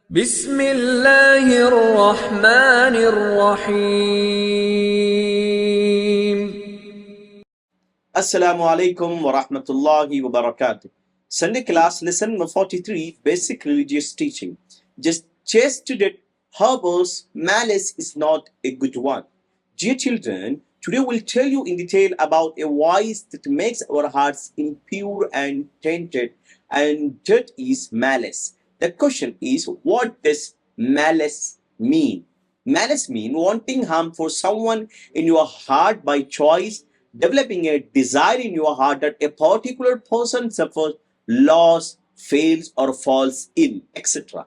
بسم الله الرحمن الرحيم. Assalamu alaikum wa rahmatullahi wa barakatuh. Sunday class lesson number 43, basic religious teaching. Just chested harbours, malice is not a good one. Dear children, today we'll tell you in detail about a vice that makes our hearts impure and tainted, and that is malice. The question is, what does malice mean? Malice means wanting harm for someone in your heart by choice, developing a desire in your heart that a particular person suffers loss, fails, or falls ill, etc.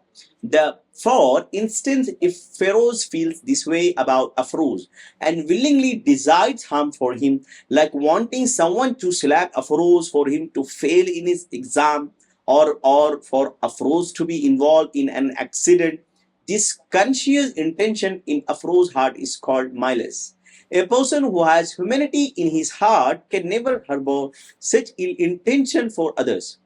For instance, if Pharaoh feels this way about Afroz and willingly decides harm for him, like wanting someone to slap Afroz for him to fail in his exam, or for Afroz to be involved in an accident, this conscious intention in Afro's heart is called malice. A person who has humanity in his heart can never harbor such ill intention for others.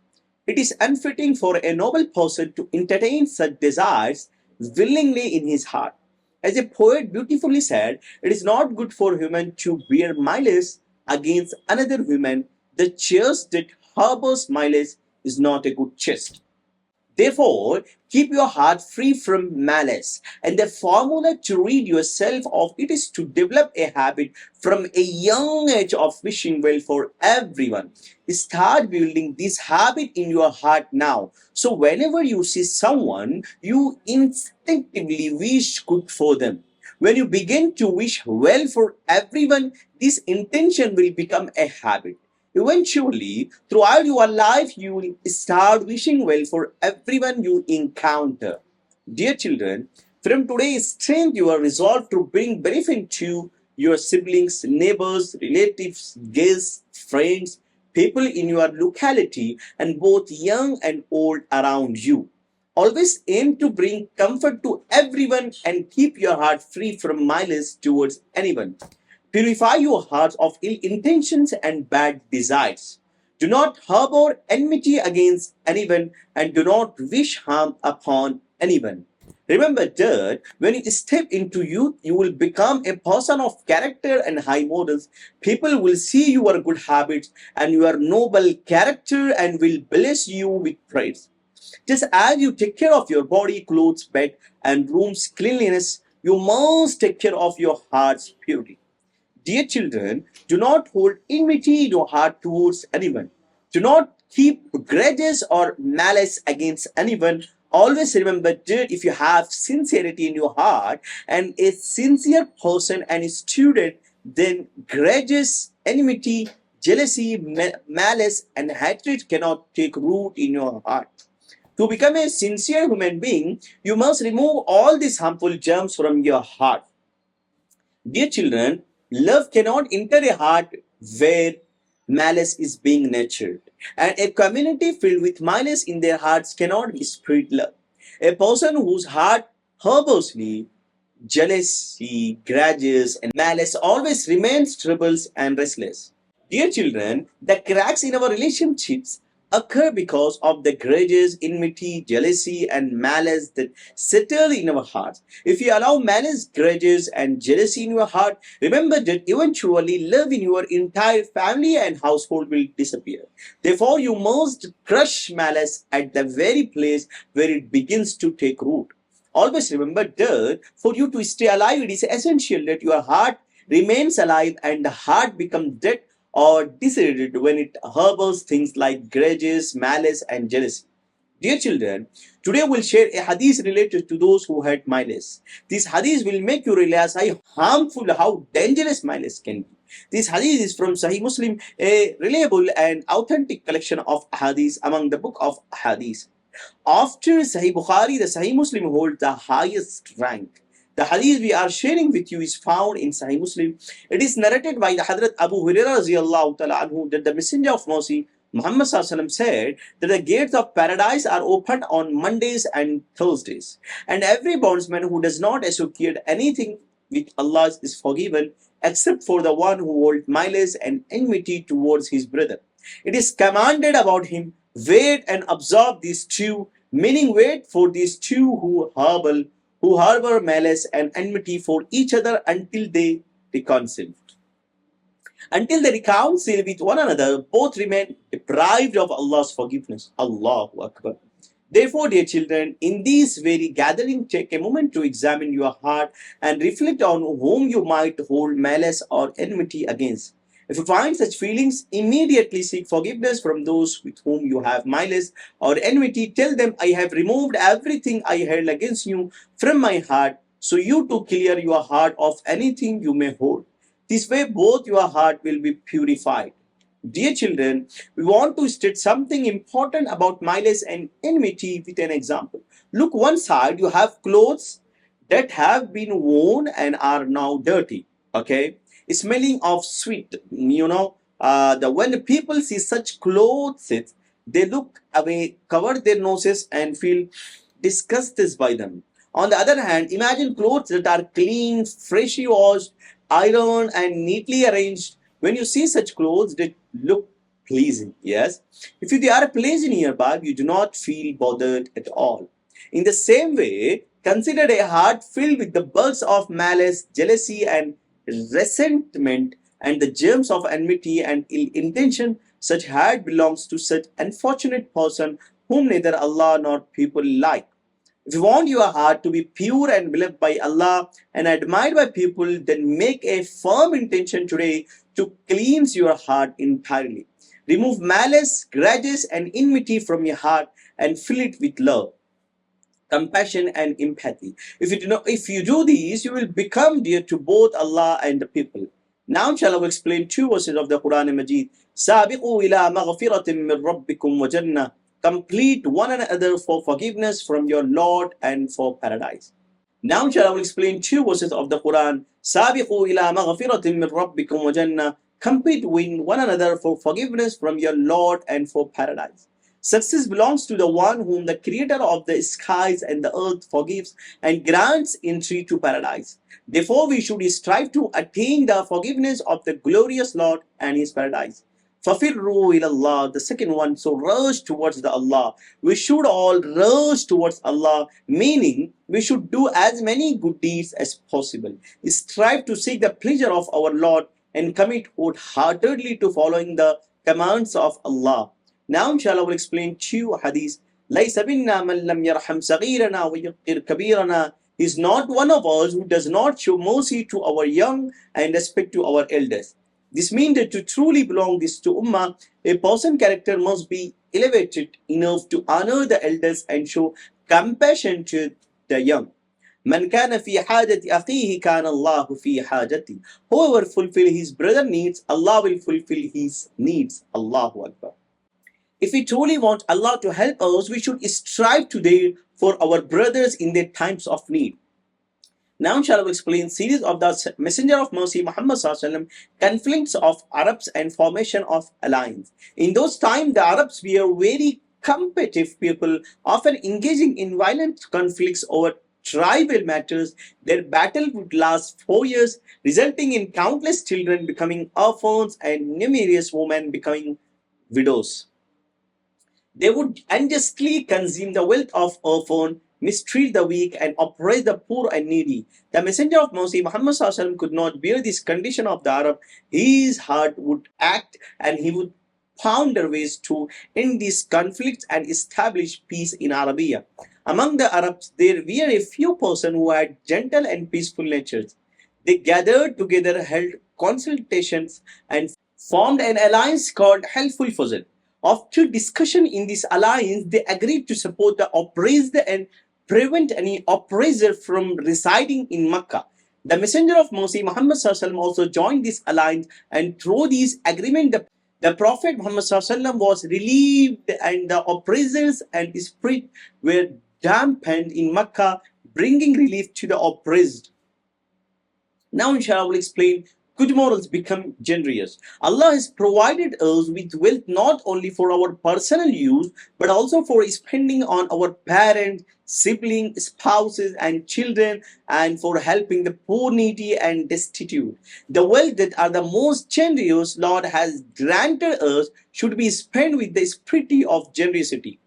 It is unfitting for a noble person to entertain such desires willingly in his heart. As a poet beautifully said, it is not good for human to bear malice against another human. The chest that harbors malice is not a good chest. Therefore, keep your heart free from malice. And the formula to rid yourself of it is to develop a habit from a young age of wishing well for everyone. Start building this habit in your heart now. So, whenever you see someone, you instinctively wish good for them. When you begin to wish well for everyone, this intention will become a habit. Eventually, throughout your life, you will start wishing well for everyone you encounter. Dear children, from today's strength, you are resolved to bring benefit to your siblings, neighbors, relatives, guests, friends, people in your locality, and both young and old around you. Always aim to bring comfort to everyone and keep your heart free from malice towards anyone. Purify your hearts of ill intentions and bad desires. Do not harbor enmity against anyone and do not wish harm upon anyone. Remember that when you step into youth, you will become a person of character and high morals. People will see your good habits and your noble character and will bless you with praise. Just as you take care of your body, clothes, bed, and room's cleanliness, you must take care of your heart's purity. Dear children, do not hold enmity in your heart towards anyone. Do not keep grudges or malice against anyone. Always remember that if you have sincerity in your heart and a sincere person and a student, then grudges, enmity, jealousy, malice, and hatred cannot take root in your heart. To become a sincere human being, you must remove all these harmful germs from your heart. Dear children, love cannot enter a heart where malice is being nurtured, and a community filled with malice in their hearts cannot spread love. A person whose heart harbors jealousy, grudges, and malice always remains troubles and restless. Dear children, the cracks in our relationships occur because of the grudges, enmity, jealousy, and malice that settle in our hearts. If you allow malice, grudges, and jealousy in your heart, remember that eventually love in your entire family and household will disappear. Therefore, you must crush malice at the very place where it begins to take root. Always remember that for you to stay alive, it is essential that your heart remains alive and the heart becomes dead or disordered when it harbors things like grudges, malice, and jealousy. Dear children, today we'll share a hadith related to those who had malice. This hadith will make you realize how harmful, how dangerous malice can be. This hadith is from Sahih Muslim, a reliable and authentic collection of hadiths among the book of hadith. After Sahih Bukhari, the Sahih Muslim holds the highest rank. The hadith we are sharing with you is found in Sahih Muslim. It is narrated by the Hadrat Abu Hurairah anhu that the Messenger of Mercy, Muhammad said that the gates of paradise are opened on Mondays and Thursdays. And every bondsman who does not associate anything with Allah is forgiven except for the one who holds malice and enmity towards his brother. It is commanded about him, wait and observe these two Meaning, wait for these two who harbor malice and enmity for each other until they reconcile. Until they reconcile with one another, both remain deprived of Allah's forgiveness. Allahu Akbar. Therefore, dear children, in this very gathering, take a moment to examine your heart and reflect on whom you might hold malice or enmity against. If you find such feelings, immediately seek forgiveness from those with whom you have malice or enmity. Tell them, I have removed everything I held against you from my heart, so you too clear your heart of anything you may hold. This way, both your heart will be purified. Dear children, we want to state something important about malice and enmity with an example. Look, one side you have clothes that have been worn and are now dirty, okay, smelling of sweat. When people see such clothes, they look away, cover their noses, and feel disgusted by them. On the other hand, imagine clothes that are clean, freshly washed, ironed, and neatly arranged. When you see such clothes, they look pleasing. Yes, if they are placed nearby, you do not feel bothered at all. In the same way, consider a heart filled with the bugs of malice, jealousy, and resentment, and the germs of enmity and ill intention. Such heart belongs to such unfortunate person whom neither Allah nor people like. If you want your heart to be pure and beloved by Allah and admired by people, then make a firm intention today to cleanse your heart entirely. Remove malice, grudges, and enmity from your heart and fill it with love, compassion, and empathy. If you do these, you will become dear to both Allah and the people. Now, inshallah, we'll explain two verses of the Quran Majid. سَابِقُوا إِلَى مَغْفِرَةٍ مِّن رَبِّكُمْ وَجَنَّةٍ. Complete one another for forgiveness from your Lord and for paradise. Now, inshallah, I will explain two verses of the Quran. سَابِقُوا إِلَى مَغْفِرَةٍ مِّن رَبِّكُمْ وَجَنَّةٍ. Compete with one another for forgiveness from your Lord and for paradise. Success belongs to the one whom the creator of the skies and the earth forgives and grants entry to paradise. Therefore, we should strive to attain the forgiveness of the glorious Lord and his paradise. فَفِرُّوا إِلَى اللَّهِ. The second one, so rush towards the Allah. We should all rush towards Allah, meaning we should do as many good deeds as possible. Strive to seek the pleasure of our Lord and commit wholeheartedly to following the commands of Allah. Now, inshallah, we'll explain two hadiths. لَيْسَ بِنَّا مَنْ لَمْ يَرْحَمْ صَغِيرَنَا وَيُقِّرْ كَبِيرَنَا. He is not one of us who does not show mercy to our young and respect to our elders. This means that to truly belong this to Ummah, a person's character must be elevated enough to honor the elders and show compassion to the young. Man kana fi hajati akhihi kana Allahu fi hajati. Whoever fulfill his brother needs, Allah will fulfill his needs. Allahu Akbar. If we truly want Allah to help us, we should strive today for our brothers in their times of need. Now, inshallah, we'll explain series of the Messenger of Mercy, Muhammad Sallallahu conflicts of Arabs and formation of alliance. In those times, the Arabs were very competitive people, often engaging in violent conflicts over tribal matters. Their battle would last 4 years, resulting in countless children becoming orphans and numerous women becoming widows. They would unjustly consume the wealth of orphans, mistreat the weak, and oppress the poor and needy. The Messenger of Mercy, Muhammad Sallallahu could not bear this condition of the Arab. His heart would act and he would ponder ways to end these conflicts and establish peace in Arabia. Among the Arabs, there were a few persons who had gentle and peaceful natures. They gathered together, held consultations, and formed an alliance called Helpful Fazl. After discussion in this alliance, they agreed to support the oppressed and prevent any oppressor from residing in Mecca. The Messenger of Mercy, Muhammad Sallallahu also joined this alliance, and through this agreement, the Prophet Muhammad Sallallahu was relieved, and the oppressors and his spirit were dampened in Mecca, bringing relief to the oppressed. Now, inshallah, I will explain good morals become generous. Allah has provided us with wealth not only for our personal use, but also for spending on our parents, siblings, spouses, and children, and for helping the poor, needy, and destitute. The wealth that are the most generous Lord has granted us should be spent with the spirit of generosity.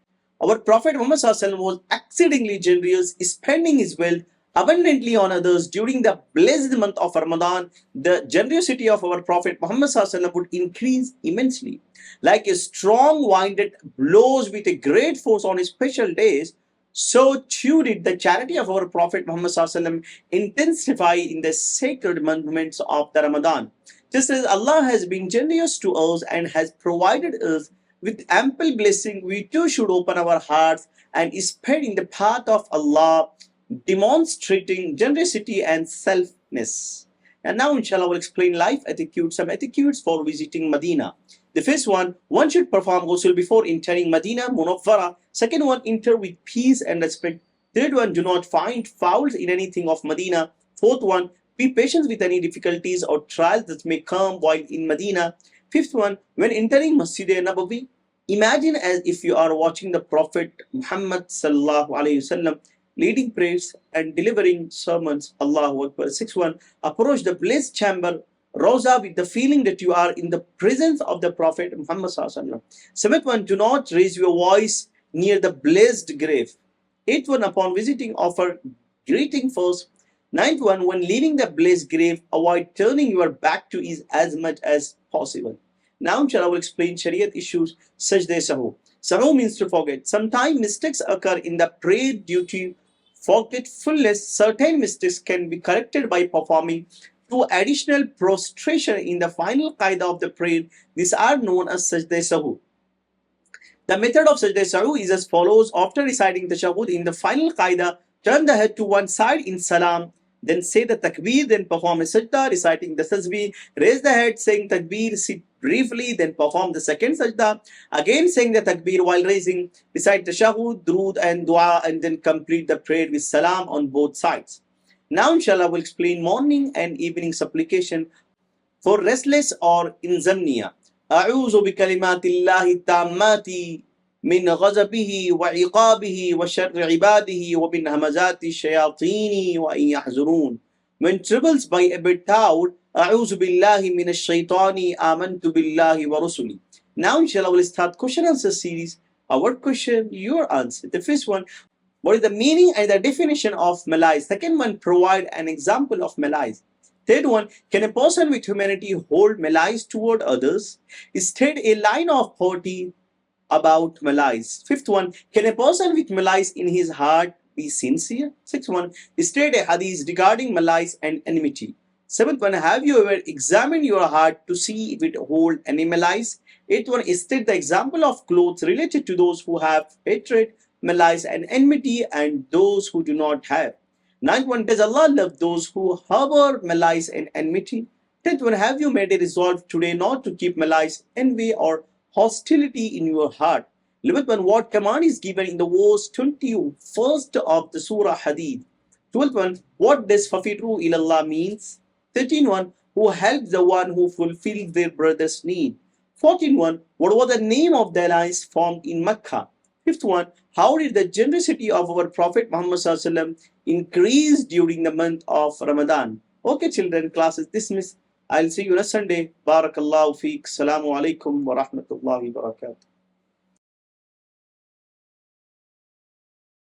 Our Prophet Muhammad SAW was exceedingly generous, spending his wealth abundantly on others during the blessed month of Ramadan. The generosity of our Prophet Muhammad SAW would increase immensely. Like a strong wind that blows with a great force on special days, so too did the charity of our Prophet Muhammad SAW intensify in the sacred moments of the Ramadan. Just as Allah has been generous to us and has provided us with ample blessing, we too should open our hearts and spend in the path of Allah, demonstrating generosity and selfness. And now, inshallah, we'll explain life etiquettes, some etiquettes for visiting Medina. The first one should perform ghusl before entering Medina Munawwara. Second one, enter with peace and respect. Third one, do not find faults in anything of Medina. Fourth one, be patient with any difficulties or trials that may come while in Medina. Fifth one, when entering Masjid Nabawi, imagine as if you are watching the Prophet Muhammad sallallahu alaihi wasallam leading prayers and delivering sermons. Allahu Akbar. Sixth one, approach the blessed chamber Rosa with the feeling that you are in the presence of the Prophet Muhammad sallallahu alaihi wasallam. Seventh one, do not raise your voice near the blessed grave. Eighth one, upon visiting, offer greeting first. Ninth one, when leaving the blessed grave, avoid turning your back to it as much as possible. Now, inshallah, I will explain Shariat issues. Sajda Sahu. Sahu means to forget. Sometimes mistakes occur in the prayer due to forgetfulness. Certain mistakes can be corrected by performing two additional prostration in the final qaida of the prayer. These are known as Sajda Sahu. The method of Sajda Sahu is as follows. After reciting the Tashahhud in the final qaida, turn the head to one side in salam, then say the takbir, then perform a sajda, reciting the tasbih, raise the head, saying takbir, sit briefly, then perform the second sajda, again saying the takbir while raising, recite the tashahhud, durood and dua, and then complete the prayer with salam on both sides. Now, inshallah, we'll explain morning and evening supplication for restless or insomnia. أعوذ بكلمات الله التامات من غضبه وعقابه وشر عباده ومن همزات الشياطين وإن يحزنون. When troubles by a bit out, أعوذ بالله من الشيطان آمنت بالله ورسلي. Now, inshallah, we'll start question answer series. Our question, your answer. The first one, what is the meaning and the definition of malice? Second one, provide an example of malice. Third one, can a person with humanity hold malice toward others? State a line of poetry about malice. Fifth one, can a person with malice in his heart be sincere? Sixth one, state a hadith regarding malice and enmity. Seventh one, have you ever examined your heart to see if it hold any malice? Eighth one, state the example of clothes related to those who have hatred, malice and enmity and those who do not have. Ninth one, does Allah love those who harbor malice and enmity? Tenth one, have you made a resolve today not to keep malice, envy or hostility in your heart? 11th one, what command is given in the verse 21st of the Surah Hadees? 12th one, what does Fafiru ilallah means? 13th one, who helps the one who fulfills their brother's need? 14th one, what was the name of the alliance formed in Mecca? 5th one, how did the generosity of our Prophet Muhammad SAW increase during the month of Ramadan? Okay, children, class is dismissed. I'll see you next Sunday. Barakallahu feek. Assalamu alaikum wa rahmatullahi wa barakatuh.